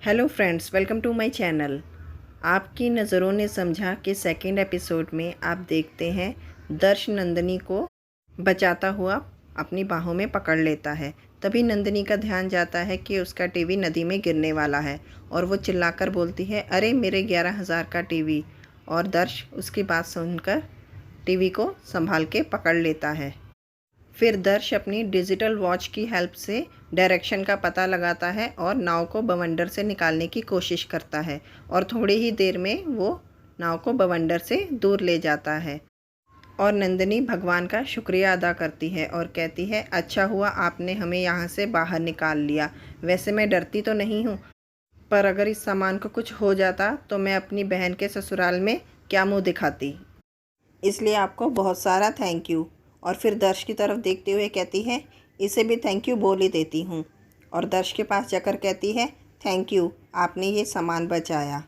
Hello friends, welcome to my channel. आपकी नज़रों ने समझा कि सेकंड एपिसोड में आप देखते हैं दर्श नंदिनी को बचाता हुआ अपनी बाहों में पकड़ लेता है। तभी नंदिनी का ध्यान जाता है कि उसका टीवी नदी में गिरने वाला है और वो चिल्लाकर बोलती है, अरे मेरे 11,000 का टीवी। और दर्श उसकी बात सुनकर टीवी को संभाल के पकड़ लेता है। फिर दर्श अपनी डिजिटल वॉच की हेल्प से डायरेक्शन का पता लगाता है और नाव को बवंडर से निकालने की कोशिश करता है और थोड़ी ही देर में वो नाव को बवंडर से दूर ले जाता है। और नंदिनी भगवान का शुक्रिया अदा करती है और कहती है, अच्छा हुआ आपने हमें यहाँ से बाहर निकाल लिया। वैसे मैं डरती तो नहीं हूँ, पर अगर इस सामान को कुछ हो जाता तो मैं अपनी बहन के ससुराल में क्या मुँह दिखाती। इसलिए आपको बहुत सारा थैंक यू। और फिर दर्श की तरफ देखते हुए कहती है, इसे भी थैंक यू बोल ही देती हूँ। और दर्श के पास जाकर कहती है, थैंक यू, आपने ये सामान बचाया।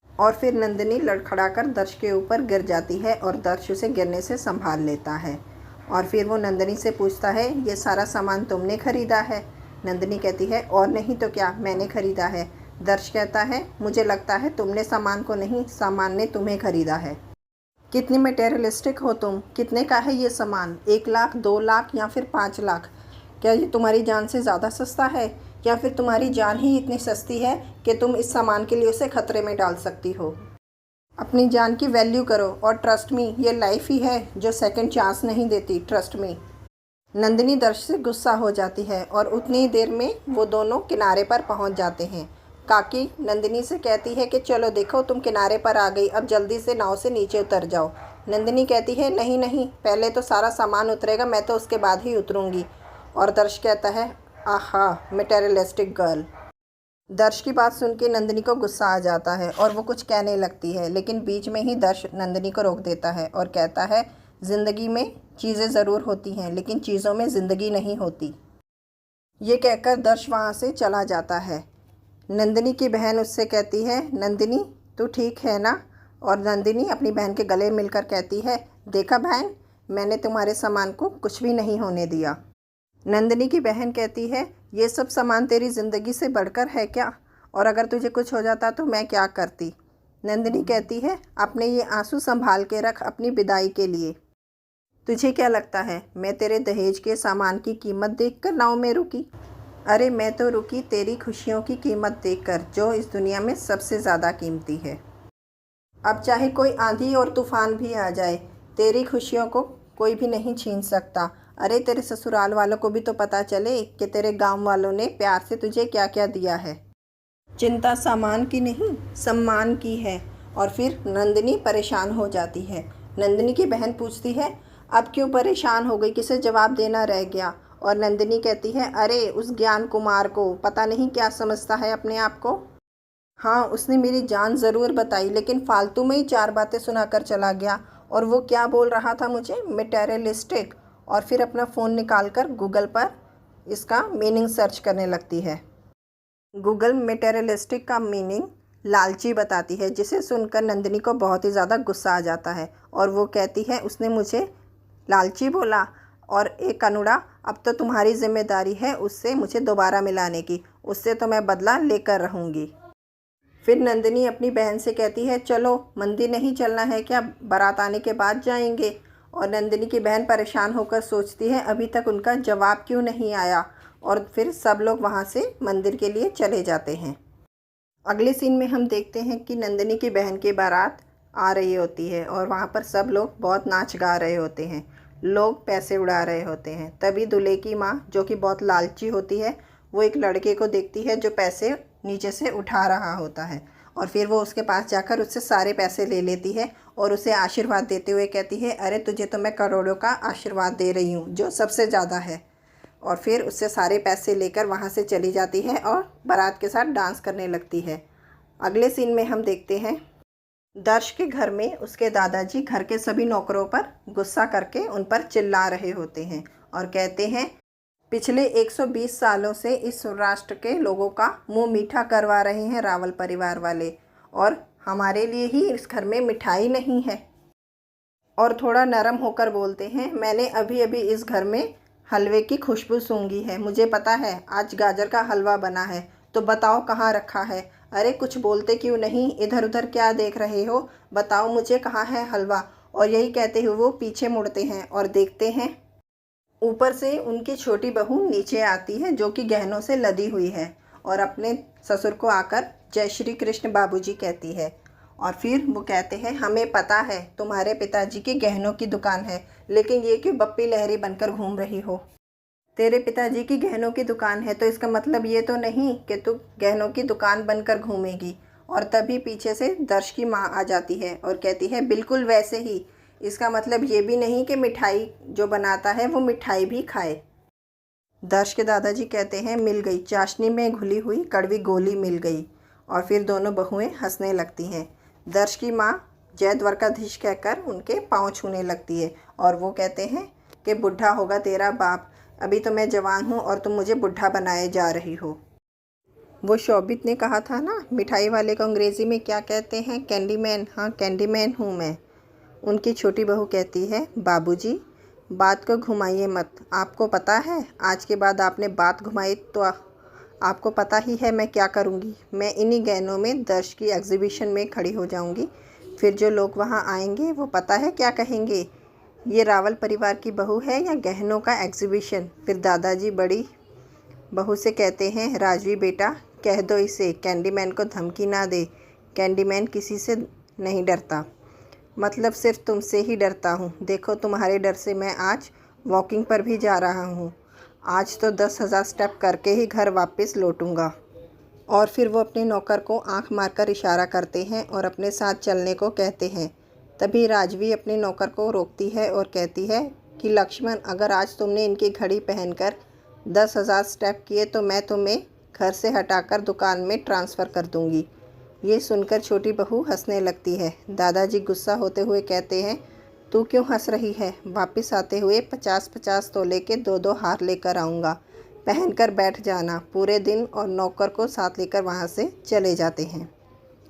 और फिर नंदिनी लड़खड़ाकर दर्श के ऊपर गिर जाती है और दर्श उसे गिरने से संभाल लेता है। और फिर वो नंदिनी से पूछता है, ये सारा सामान तुमने ख़रीदा है? नंदिनी कहती है, और नहीं तो क्या, मैंने ख़रीदा है। दर्श कहता है, मुझे लगता है तुमने सामान को नहीं, सामान ने तुम्हें ख़रीदा है। कितनी मटेरियलिस्टिक हो तुम। कितने का है ये सामान? 1 लाख, 2 लाख या फिर 5 लाख? क्या ये तुम्हारी जान से ज़्यादा सस्ता है, या फिर तुम्हारी जान ही इतनी सस्ती है कि तुम इस सामान के लिए उसे खतरे में डाल सकती हो? अपनी जान की वैल्यू करो। और ट्रस्ट मी, ये लाइफ ही है जो सेकंड चांस नहीं देती, ट्रस्ट मी। नंदिनी दर्श से गुस्सा हो जाती है और उतनी ही देर में वो दोनों किनारे पर पहुंच जाते हैं। काकी नंदिनी से कहती है कि चलो देखो, तुम किनारे पर आ गई, अब जल्दी से नाव से नीचे उतर जाओ। नंदिनी कहती है, नहीं नहीं, पहले तो सारा सामान उतरेगा, मैं तो उसके बाद ही उतरूँगी। और दर्श कहता है, आहा मटेरियलिस्टिक गर्ल। दर्श की बात सुन के नंदिनी को गुस्सा आ जाता है और वो कुछ कहने लगती है, लेकिन बीच में ही दर्श नंदिनी को रोक देता है और कहता है, ज़िंदगी में चीज़ें ज़रूर होती हैं, लेकिन चीज़ों में ज़िंदगी नहीं होती। ये कहकर दर्श वहाँ से चला जाता है। नंदिनी की बहन उससे कहती है, नंदिनी तू ठीक है ना? और नंदिनी अपनी बहन के गले मिलकर कहती है, देखा बहन, मैंने तुम्हारे सामान को कुछ भी नहीं होने दिया। नंदिनी की बहन कहती है, ये सब सामान तेरी ज़िंदगी से बढ़कर है क्या? और अगर तुझे कुछ हो जाता तो मैं क्या करती? नंदिनी कहती है, अपने ये आंसू संभाल के रख अपनी विदाई के लिए। तुझे क्या लगता है मैं तेरे दहेज के सामान की कीमत देखकर नाव में रुकी? अरे मैं तो रुकी तेरी खुशियों की कीमत देखकर, जो इस दुनिया में सबसे ज़्यादा कीमती है। अब चाहे कोई आंधी और तूफान भी आ जाए, तेरी खुशियों को कोई भी नहीं छीन सकता। अरे तेरे ससुराल वालों को भी तो पता चले कि तेरे गांव वालों ने प्यार से तुझे क्या क्या दिया है। चिंता सामान की नहीं, सम्मान की है। और फिर नंदिनी परेशान हो जाती है। नंदिनी की बहन पूछती है, अब क्यों परेशान हो गई, किसे जवाब देना रह गया? और नंदिनी कहती है, अरे उस ज्ञान कुमार को पता नहीं क्या समझता है अपने आप को। हाँ, उसने मेरी जान ज़रूर बताई, लेकिन फालतू में ही 4 बातें सुनाकर चला गया। और वो क्या बोल रहा था मुझे, मटेरियलिस्टिक। और फिर अपना फ़ोन निकालकर गूगल पर इसका मीनिंग सर्च करने लगती है। गूगल मटेरियलिस्टिक का मीनिंग लालची बताती है, जिसे सुनकर नंदिनी को बहुत ही ज़्यादा गुस्सा आ जाता है। और वो कहती है, उसने मुझे लालची बोला? और एक अनुड़ा, अब तो तुम्हारी जिम्मेदारी है उससे मुझे दोबारा मिलाने की, उससे तो मैं बदला लेकर रहूँगी। फिर नंदिनी अपनी बहन से कहती है, चलो मंदिर नहीं चलना है क्या, बारात आने के बाद जाएंगे। और नंदिनी की बहन परेशान होकर सोचती है, अभी तक उनका जवाब क्यों नहीं आया। और फिर सब लोग वहाँ से मंदिर के लिए चले जाते हैं। अगले सीन में हम देखते हैं कि नंदिनी की बहन की बारात आ रही होती है और वहाँ पर सब लोग बहुत नाच गा रहे होते हैं, लोग पैसे उड़ा रहे होते हैं। तभी दूल्हे की माँ, जो कि बहुत लालची होती है, वो एक लड़के को देखती है जो पैसे नीचे से उठा रहा होता है। और फिर वो उसके पास जाकर उससे सारे पैसे ले लेती है और उसे आशीर्वाद देते हुए कहती है, अरे तुझे तो मैं करोड़ों का आशीर्वाद दे रही हूँ, जो सबसे ज़्यादा है। और फिर उससे सारे पैसे लेकर वहाँ से चली जाती है और बारात के साथ डांस करने लगती है। अगले सीन में हम देखते हैं दर्श के घर में उसके दादाजी घर के सभी नौकरों पर गुस्सा करके उन पर चिल्ला रहे होते हैं और कहते हैं, पिछले 120 सालों से इस राष्ट्र के लोगों का मुंह मीठा करवा रहे हैं रावल परिवार वाले, और हमारे लिए ही इस घर में मिठाई नहीं है। और थोड़ा नरम होकर बोलते हैं, मैंने अभी अभी इस घर में हलवे की खुशबू सूंघी है, मुझे पता है आज गाजर का हलवा बना है, तो बताओ कहाँ रखा है। अरे कुछ बोलते क्यों नहीं, इधर उधर क्या देख रहे हो, बताओ मुझे कहाँ है हलवा। और यही कहते हुए वो पीछे मुड़ते हैं और देखते हैं ऊपर से उनकी छोटी बहू नीचे आती है जो कि गहनों से लदी हुई है और अपने ससुर को आकर जय श्री कृष्ण बाबूजी कहती है। और फिर वो कहते हैं हमें पता है तुम्हारे पिताजी की गहनों की दुकान है, लेकिन ये क्यों बप्पी लहरी बनकर घूम रही हो। तेरे पिताजी की गहनों की दुकान है तो इसका मतलब ये तो नहीं कि तू गहनों की दुकान बनकर घूमेगी। और तभी पीछे से दर्श की माँ आ जाती है और कहती है बिल्कुल वैसे ही, इसका मतलब ये भी नहीं कि मिठाई जो बनाता है वो मिठाई भी खाए। दर्श के दादाजी कहते हैं मिल गई, चाशनी में घुली हुई कड़वी गोली मिल गई। और फिर दोनों बहुएं हंसने लगती हैं। दर्श की माँ जय द्वारकाधीश कहकर उनके पाँव छूने लगती है और वो कहते हैं कि बुढ़ा होगा तेरा बाप, अभी तो मैं जवान हूँ और तुम मुझे बुढ़ा बनाए जा रही हो। वो शोभित ने कहा था ना मिठाई वाले को अंग्रेज़ी में क्या कहते हैं, कैंडी मैन। हाँ कैंडी मैन हूँ मैं। उनकी छोटी बहू कहती है बाबूजी बात को घुमाइए मत, आपको पता है आज के बाद आपने बात घुमाई तो आपको पता ही है मैं क्या करूँगी। मैं इन्हीं गहनों में दर्श की एग्जीबिशन में खड़ी हो जाऊँगी। फिर जो लोग वहाँ आएंगे वो पता है क्या कहेंगे, ये रावल परिवार की बहू है या गहनों का एग्जीबिशन। फिर दादाजी बड़ी बहू से कहते हैं राजवी बेटा कह दो इसे कैंडीमैन को धमकी ना दे, कैंडीमैन किसी से नहीं डरता, मतलब सिर्फ तुमसे ही डरता हूँ। देखो तुम्हारे डर से मैं आज वॉकिंग पर भी जा रहा हूँ, आज तो 10,000 स्टेप करके ही घर वापस लौटूंगा। और फिर वो अपने नौकर को आंख मारकर इशारा करते हैं और अपने साथ चलने को कहते हैं। तभी राजवी अपने नौकर को रोकती है और कहती है कि लक्ष्मण अगर आज तुमने इनकी घड़ी पहनकर 10,000 स्टेप किए तो मैं तुम्हें घर से हटाकर दुकान में ट्रांसफ़र कर दूंगी। ये सुनकर छोटी बहू हंसने लगती है। दादाजी गुस्सा होते हुए कहते हैं तू क्यों हंस रही है, वापस आते हुए 50-50 तोले के 2-2 हार लेकर आऊँगा, पहनकर बैठ जाना पूरे दिन। और नौकर को साथ लेकर वहाँ से चले जाते हैं।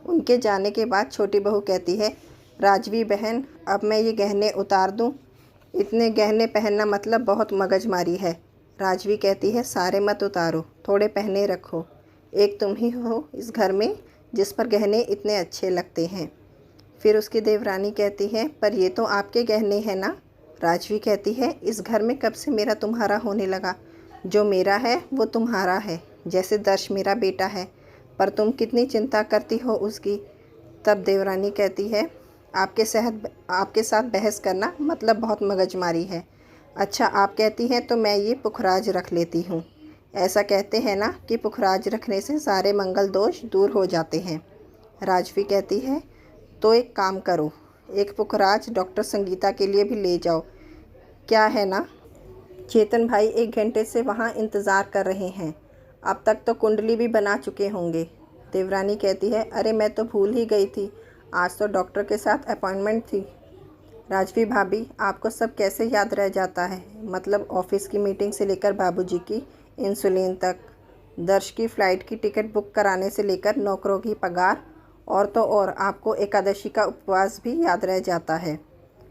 उनके जाने के बाद छोटी बहू कहती है राजवी बहन अब मैं ये गहने उतार दूँ, इतने गहने पहनना मतलब बहुत मगजमारी है। राजवी कहती है सारे मत उतारो, थोड़े पहने रखो, एक तुम ही हो इस घर में जिस पर गहने इतने अच्छे लगते हैं। फिर उसकी देवरानी कहती है पर ये तो आपके गहने हैं ना। राजवी कहती है इस घर में कब से मेरा तुम्हारा होने लगा, जो मेरा है वो तुम्हारा है, जैसे दर्श मेरा बेटा है, पर तुम कितनी चिंता करती हो उसकी। तब देवरानी कहती है आपके साथ बहस करना मतलब बहुत मगजमारी है। अच्छा आप कहती हैं तो मैं ये पुखराज रख लेती हूँ। ऐसा कहते हैं ना कि पुखराज रखने से सारे मंगल दोष दूर हो जाते हैं। राजवी कहती है तो एक काम करो, एक पुखराज डॉक्टर संगीता के लिए भी ले जाओ, क्या है ना। चेतन भाई 1 घंटे से वहाँ इंतज़ार कर रहे हैं, अब तक तो कुंडली भी बना चुके होंगे। देवरानी कहती है अरे मैं तो भूल ही गई थी, आज तो डॉक्टर के साथ अपॉइंटमेंट थी। राजवी भाभी आपको सब कैसे याद रह जाता है, मतलब ऑफिस की मीटिंग से लेकर बाबूजी की इंसुलिन तक, दर्श की फ़्लाइट की टिकट बुक कराने से लेकर नौकरों की पगार, और तो और आपको एकादशी का उपवास भी याद रह जाता है।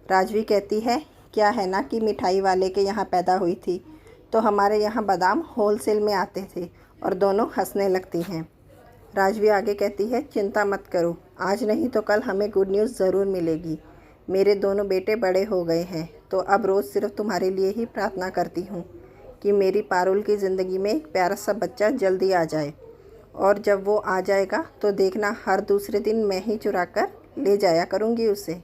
राजवी कहती है क्या है ना कि मिठाई वाले के यहाँ पैदा हुई थी तो हमारे यहाँ बादाम होलसेल में आते थे। और दोनों हंसने लगती हैं। राजवी आगे कहती है चिंता मत करो, आज नहीं तो कल हमें गुड न्यूज़ ज़रूर मिलेगी। मेरे दोनों बेटे बड़े हो गए हैं तो अब रोज़ सिर्फ तुम्हारे लिए ही प्रार्थना करती हूँ कि मेरी पारुल की ज़िंदगी में एक प्यारा सा बच्चा जल्दी आ जाए। और जब वो आ जाएगा तो देखना हर दूसरे दिन मैं ही चुरा कर ले जाया करूँगी उसे।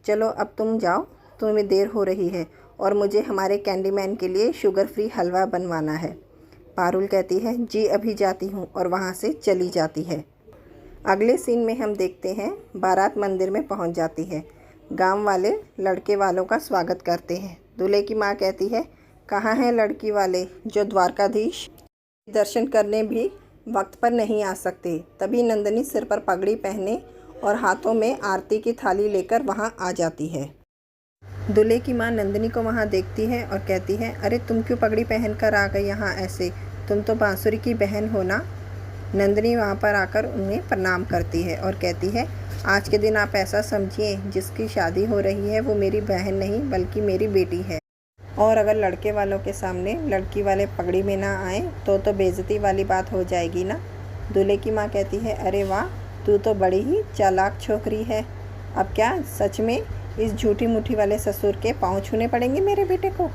चलो अब तुम जाओ, तुम्हें देर हो रही है और मुझे हमारे कैंडीमैन के लिए शुगर फ्री हलवा बनवाना है। पारुल कहती है जी अभी जाती हूँ और वहाँ से चली जाती है। अगले सीन में हम देखते हैं बारात मंदिर में पहुँच जाती है। गांव वाले लड़के वालों का स्वागत करते हैं। दूल्हे की माँ कहती है कहाँ हैं लड़की वाले जो द्वारकाधीश दर्शन करने भी वक्त पर नहीं आ सकते। तभी नंदिनी सिर पर पगड़ी पहने और हाथों में आरती की थाली लेकर वहाँ आ जाती है। दूल्हे की माँ नंदिनी को वहाँ देखती है और कहती है अरे तुम क्यों पगड़ी पहनकर आ गई यहाँ ऐसे, तुम तो बांसुरी की बहन हो ना। नंदिनी वहाँ पर आकर उन्हें प्रणाम करती है और कहती है आज के दिन आप ऐसा समझिए जिसकी शादी हो रही है वो मेरी बहन नहीं बल्कि मेरी बेटी है। और अगर लड़के वालों के सामने लड़की वाले पगड़ी में ना आए तो बेइज्जती वाली बात हो जाएगी ना। दूल्हे की माँ कहती है, अरे वाह, तू तो बड़ी ही चालाक छोकरी है। अब क्या सच में इस झूठी मुट्ठी वाले ससुर के पाँव छूने पड़ेंगे मेरे बेटे को।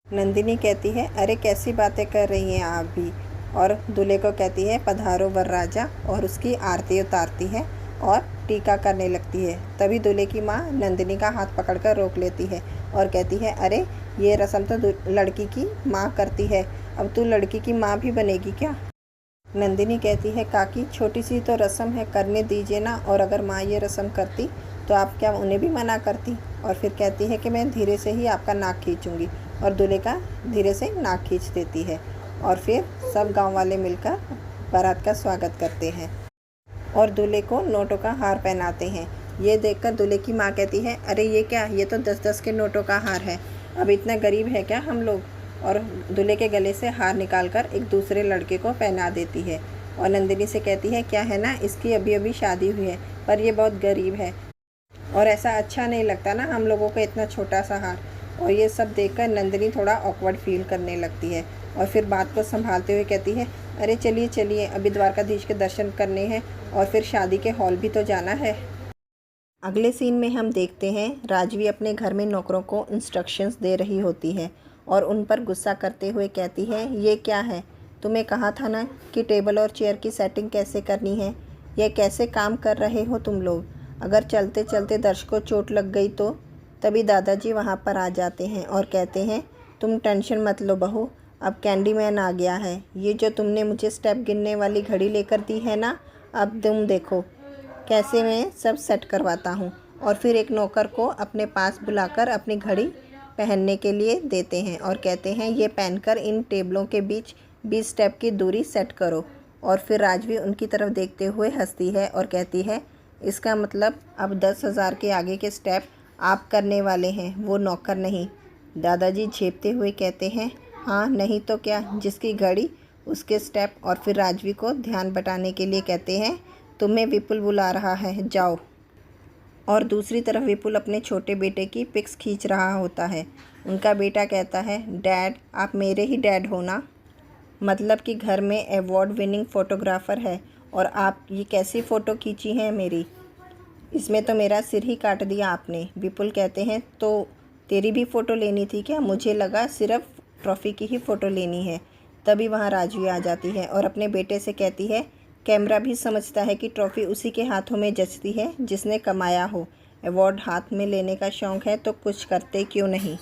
नंदिनी कहती है, अरे कैसी बातें कर रही हैं आप भी। और दूल्हे को कहती है, पधारो वरराजा, और उसकी आरती उतारती है और टीका करने लगती है। तभी दूल्हे की माँ नंदिनी का हाथ पकड़कर रोक लेती है और कहती है, अरे ये रस्म तो लड़की की माँ करती है, अब तू लड़की की माँ भी बनेगी क्या। नंदिनी कहती है, काकी छोटी सी तो रस्म है, करने दीजिए ना, और अगर माँ ये रस्म करती तो आप क्या उन्हें भी मना करती। और फिर कहती है कि मैं धीरे से ही आपका नाक खींचूंगी, और दूल्हे का धीरे से नाक खींच देती है। और फिर सब गांव वाले मिलकर बारात का स्वागत करते हैं और दूल्हे को नोटों का हार पहनाते हैं। ये देखकर दूल्हे की माँ कहती है, अरे ये क्या, ये तो 10-10 के नोटों का हार है, अब इतना गरीब है क्या हम लोग। और दूल्हे के गले से हार निकालकर एक दूसरे लड़के को पहना देती है और नंदिनी से कहती है, क्या है ना, इसकी अभी अभी शादी हुई है, पर ये बहुत गरीब है और ऐसा अच्छा नहीं लगता ना हम लोगों को इतना छोटा सा हार। और ये सब देखकर नंदिनी थोड़ा ऑकवर्ड फील करने लगती है और फिर बात को संभालते हुए कहती है, अरे चलिए चलिए, अभी द्वारकाधीश के दर्शन करने हैं और फिर शादी के हॉल भी तो जाना है। अगले सीन में हम देखते हैं राजवी अपने घर में नौकरों को इंस्ट्रक्शंस दे रही होती है और उन पर गुस्सा करते हुए कहती है, ये क्या है, तुम्हें कहा था ना कि टेबल और चेयर की सेटिंग कैसे करनी है, यह कैसे काम कर रहे हो तुम लोग। अगर चलते चलते दर्शकों को चोट लग गई तो। तभी दादाजी वहाँ पर आ जाते हैं और कहते हैं, तुम टेंशन मत लो बहू, अब कैंडीमैन आ गया है। ये जो तुमने मुझे स्टेप गिनने वाली घड़ी लेकर दी है ना, अब तुम देखो कैसे मैं सब सेट करवाता हूँ। और फिर एक नौकर को अपने पास बुलाकर अपनी घड़ी पहनने के लिए देते हैं और कहते हैं, ये पहनकर इन टेबलों के बीच 20 स्टेप की दूरी सेट करो। और फिर राजवी उनकी तरफ देखते हुए हंसती है और कहती है, इसका मतलब अब 10,000 के आगे के स्टेप आप करने वाले हैं, वो नौकर नहीं। दादाजी झेपते हुए कहते हैं, हाँ नहीं तो क्या, जिसकी घड़ी उसके स्टेप। और फिर राजवी को ध्यान बटाने के लिए कहते हैं, तुम्हें विपुल बुला रहा है, जाओ। और दूसरी तरफ विपुल अपने छोटे बेटे की पिक्स खींच रहा होता है। उनका बेटा कहता है, डैड आप मेरे ही डैड हो ना, मतलब कि घर में अवार्ड विनिंग फ़ोटोग्राफ़र है और आप ये कैसी फ़ोटो खींची है मेरी, इसमें तो मेरा सिर ही काट दिया आपने। विपुल कहते हैं, तो तेरी भी फ़ोटो लेनी थी क्या, मुझे लगा सिर्फ ट्रॉफ़ी की ही फ़ोटो लेनी है। तभी वहाँ राजवी आ जाती है और अपने बेटे से कहती है, कैमरा भी समझता है कि ट्रॉफ़ी उसी के हाथों में जचती है जिसने कमाया हो। अवार्ड हाथ में लेने का शौक़ है तो कुछ करते क्यों नहीं।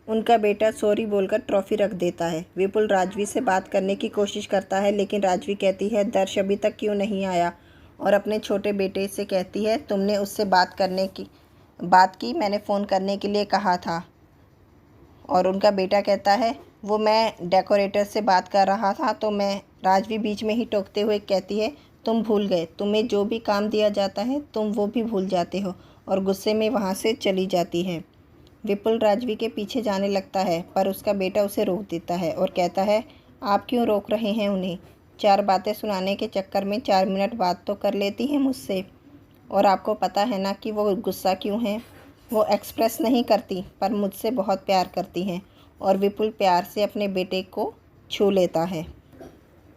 उनका बेटा सॉरी बोलकर ट्रॉफ़ी रख देता है। विपुल राजवी से बात करने की कोशिश करता है लेकिन राजवी कहती है, दर्श अभी तक क्यों नहीं आया। और अपने छोटे बेटे से कहती है, तुमने उससे बात की, मैंने फ़ोन करने के लिए कहा था। और उनका बेटा कहता है, वो मैं डेकोरेटर से बात कर रहा था तो मैं। राजवी बीच में ही टोकते हुए कहती है, तुम भूल गए, तुम्हें जो भी काम दिया जाता है तुम वो भी भूल जाते हो, और गुस्से में वहाँ से चली जाती है। विपुल राजवी के पीछे जाने लगता है पर उसका बेटा उसे रोक देता है और कहता है, आप क्यों रोक रहे हैं उन्हें, 4 बातें सुनाने के चक्कर में 4 मिनट बात तो कर लेती हैं मुझसे। और आपको पता है ना कि वो गुस्सा क्यों है, वो एक्सप्रेस नहीं करती पर मुझसे बहुत प्यार करती हैं। और विपुल प्यार से अपने बेटे को छू लेता है।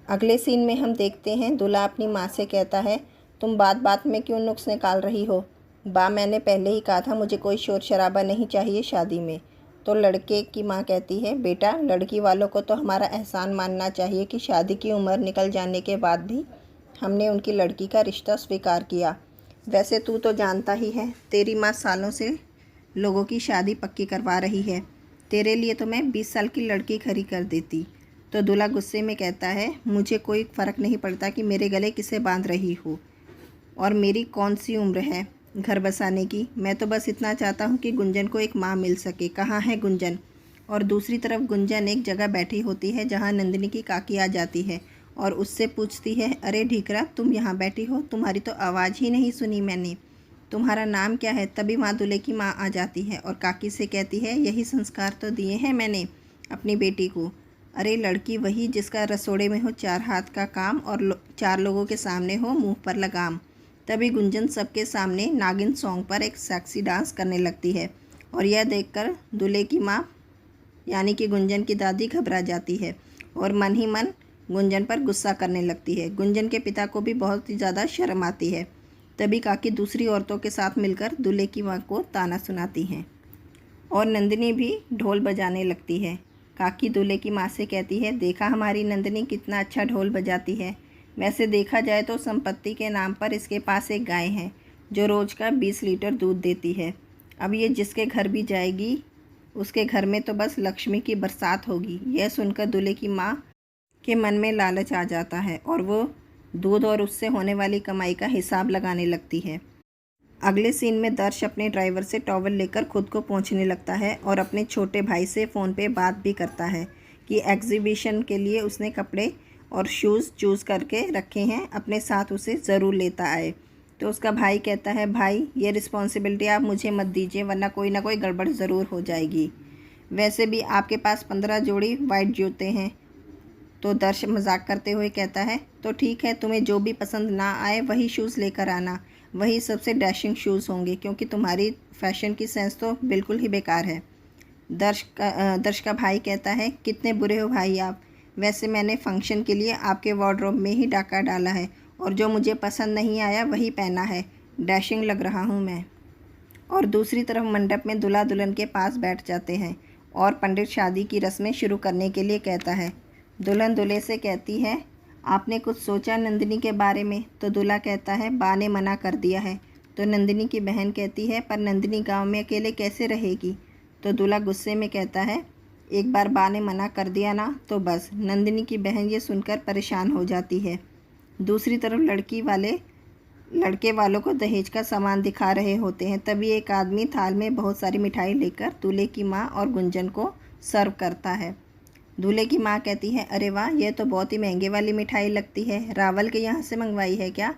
अगले सीन में हम देखते हैं दूल्हा अपनी माँ से कहता है, तुम बात बात में क्यों नुक्स निकाल रही हो। बा मैंने पहले ही कहा था मुझे कोई शोर शराबा नहीं चाहिए शादी में। तो लड़के की माँ कहती है, बेटा लड़की वालों को तो हमारा एहसान मानना चाहिए कि शादी की उम्र निकल जाने के बाद भी हमने उनकी लड़की का रिश्ता स्वीकार किया। वैसे तू तो जानता ही है, तेरी माँ सालों से लोगों की शादी पक्की करवा रही है, तेरे लिए तो मैं 20 साल की लड़की खड़ी कर देती। तो दूल्हा गुस्से में कहता है, मुझे कोई फ़र्क नहीं पड़ता कि मेरे गले किसे बांध रही हो और मेरी कौन सी उम्र है घर बसाने की। मैं तो बस इतना चाहता हूँ कि गुंजन को एक माँ मिल सके। कहाँ है गुंजन। और दूसरी तरफ गुंजन एक जगह बैठी होती है जहाँ नंदिनी की काकी आ जाती है और उससे पूछती है, अरे ढीकरा तुम यहाँ बैठी हो, तुम्हारी तो आवाज़ ही नहीं सुनी मैंने, तुम्हारा नाम क्या है। तभी वहाँ दूल्हे की माँ आ जाती है और काकी से कहती है, यही संस्कार तो दिए हैं मैंने अपनी बेटी को। अरे लड़की वही जिसका रसोड़े में हो 4 हाथ का काम और 4 लोगों के सामने हो मुंह पर लगाम। तभी गुंजन सबके सामने नागिन सॉन्ग पर एक सेक्सी डांस करने लगती है और यह देखकर दूल्हे की माँ यानी कि गुंजन की दादी घबरा जाती है और मन ही मन गुंजन पर गुस्सा करने लगती है। गुंजन के पिता को भी बहुत ही ज़्यादा शर्म आती है। तभी काकी दूसरी औरतों के साथ मिलकर दूल्हे की माँ को ताना सुनाती हैं और नंदिनी भी ढोल बजाने लगती है। काकी दूल्हे की माँ से कहती है, देखा हमारी नंदिनी कितना अच्छा ढोल बजाती है। वैसे देखा जाए तो संपत्ति के नाम पर इसके पास एक गाय है जो रोज़ का 20 लीटर दूध देती है। अब ये जिसके घर भी जाएगी उसके घर में तो बस लक्ष्मी की बरसात होगी। यह सुनकर दूल्हे की माँ के मन में लालच आ जाता है और वो दूध और उससे होने वाली कमाई का हिसाब लगाने लगती है। अगले सीन में दर्श अपने ड्राइवर से टॉवल लेकर खुद को पोंछने लगता है और अपने छोटे भाई से फ़ोन पे बात भी करता है कि एग्जीबिशन के लिए उसने कपड़े और शूज़ चूज़ करके रखे हैं, अपने साथ उसे ज़रूर लेता आए। तो उसका भाई कहता है, भाई ये रिस्पॉन्सिबिलिटी आप मुझे मत दीजिए वरना कोई ना कोई गड़बड़ ज़रूर हो जाएगी। वैसे भी आपके पास 15 जोड़ी वाइट जूते हैं। तो दर्श मजाक करते हुए कहता है, तो ठीक है, तुम्हें जो भी पसंद ना आए वही शूज़ लेकर आना, वही सबसे डैशिंग शूज़ होंगे क्योंकि तुम्हारी फ़ैशन की सेंस तो बिल्कुल ही बेकार है। दर्श का भाई कहता है, कितने बुरे हो भाई आप। वैसे मैंने फ़ंक्शन के लिए आपके वार्डरोब में ही डाका डाला है और जो मुझे पसंद नहीं आया वही पहना है। डैशिंग लग रहा हूँ मैं। और दूसरी तरफ मंडप में दूल्हा दुल्हन के पास बैठ जाते हैं और पंडित शादी की रस्में शुरू करने के लिए कहता है। दुल्हन दूल्हे से कहती है, आपने कुछ सोचा नंदिनी के बारे में? तो दूल्हा कहता है, बा ने मना कर दिया है। तो नंदिनी की बहन कहती है, पर नंदिनी गांव में अकेले कैसे रहेगी? तो दूल्हा गुस्से में कहता है, एक बार बा ने मना कर दिया ना तो बस। नंदिनी की बहन ये सुनकर परेशान हो जाती है। दूसरी तरफ लड़के वालों को दहेज का सामान दिखा रहे होते हैं। तभी एक आदमी थाल में बहुत सारी मिठाई लेकर दूल्हे की माँ और गुंजन को सर्व करता है। दूल्हे की माँ कहती है, अरे वाह, यह तो बहुत ही महंगे वाली मिठाई लगती है, रावल के यहाँ से मंगवाई है क्या?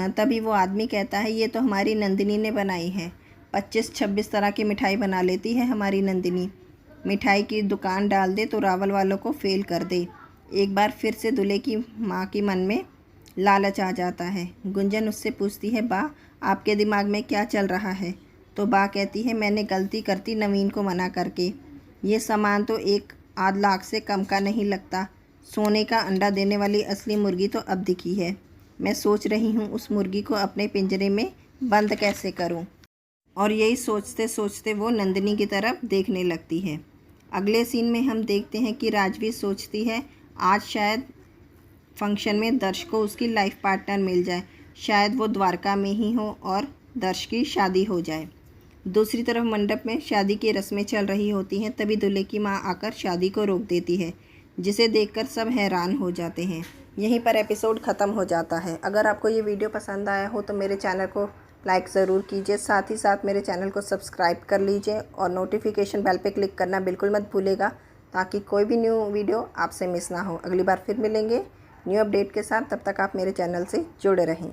तभी वो आदमी कहता है, ये तो हमारी नंदिनी ने बनाई है। 25-26 तरह की मिठाई बना लेती है हमारी नंदिनी। मिठाई की दुकान डाल दे तो रावल वालों को फेल कर दे। एक बार फिर से दूल्हे की माँ के मन में लालच आ जाता है। गुंजन उससे पूछती है, बा आपके दिमाग में क्या चल रहा है? तो बा कहती है, मैंने गलती करती नवीन को मना करके। ये सामान तो 1 लाख से कम का नहीं लगता। सोने का अंडा देने वाली असली मुर्गी तो अब दिखी है। मैं सोच रही हूँ उस मुर्गी को अपने पिंजरे में बंद कैसे करूँ। और यही सोचते सोचते वो नंदिनी की तरफ देखने लगती है। अगले सीन में हम देखते हैं कि राजवी सोचती है, आज शायद फंक्शन में दर्श को उसकी लाइफ पार्टनर मिल जाए। शायद वो द्वारका में ही हो और दर्श की शादी हो जाए। दूसरी तरफ मंडप में शादी की रस्में चल रही होती हैं। तभी दूल्हे की माँ आकर शादी को रोक देती है, जिसे देखकर सब हैरान हो जाते हैं। यहीं पर एपिसोड ख़त्म हो जाता है। अगर आपको ये वीडियो पसंद आया हो तो मेरे चैनल को लाइक ज़रूर कीजिए, साथ ही साथ मेरे चैनल को सब्सक्राइब कर लीजिए और नोटिफिकेशन बेल पे क्लिक करना बिल्कुल मत भूलेगा, ताकि कोई भी न्यू वीडियो आपसे मिस ना हो। अगली बार फिर मिलेंगे न्यू अपडेट के साथ। तब तक आप मेरे चैनल से जुड़े रहें।